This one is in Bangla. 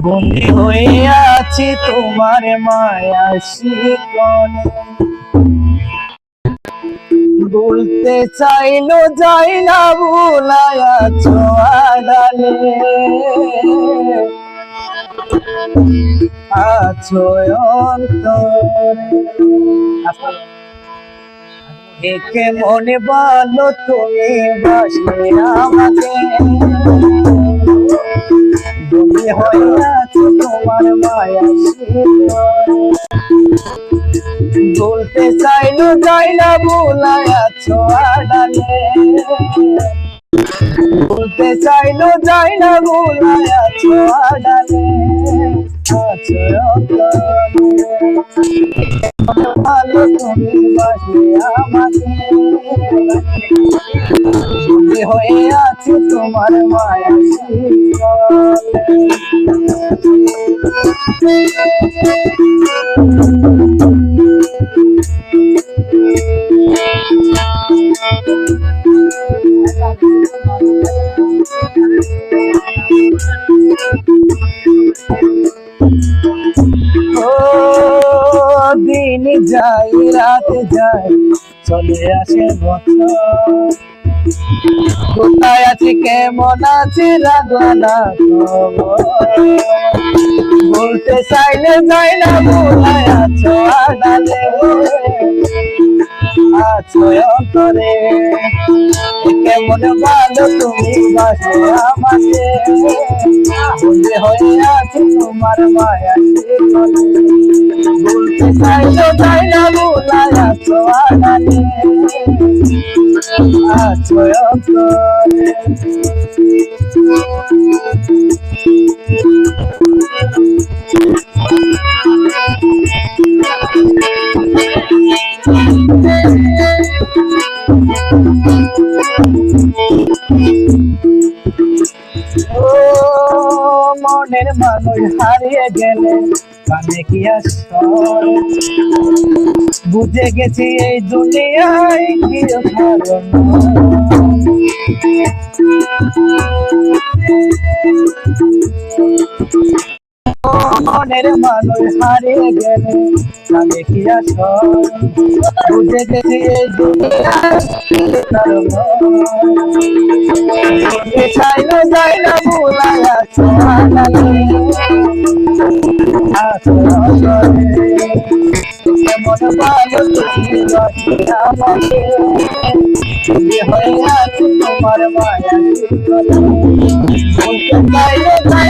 বন্দী হয়ে আছি তোমার মায়া শিকলে, বলতে চাইলো যাই না ভুলায়া ছোয়ালে, আছো অন্তরে। একে মনে বলো তুমি বাসলে আমাকে, বন্দী হয়ে আছি তোমার মায়া শিকলে, বলতে চাইলো যাই না ভুলায়া ছোয়ালে, বলতে চাইলো যাই না ভুলায়া ছোয়ালে, আছো ভালো তুমি বাসলে আমাকে, বন্দী হয়ে আছি তোমার মায়া দিন যাই রাত যাই চলে আসে বছর, কোথায় আছি কেমন আছি লাগলা না খবর, বলতে চাইলে যাই না ভুলায় আছো আড়ালে, আছো অন্তরে। কেমন ভালো তুমি বাসলে আমাকে, বন্দী হয়ে আছি তোমার মায়া শিকলে, বলতে চাইলো যাই না ভুলায় আছো আড়ালে, আছো অন্তরে। মনের মানুষ হারিয়ে গেলে কানে কি আসর, বুঝে গেছি এই দুনিয়ায় কি কারণ, মনের মানুষ হারিয়ে গেলে কানে কি আসর, বুঝে গেছি এই দুনিয়ায় কি কারণ, চাইলো যাই না ভুলায়া ছোয়ালে, আছো অন্তরে। কেমন ভালো তুমি বাসলে আমাকে, বন্দী হয়ে আছি তোমার মায়া শিকলে, বলতে চাইলো যাই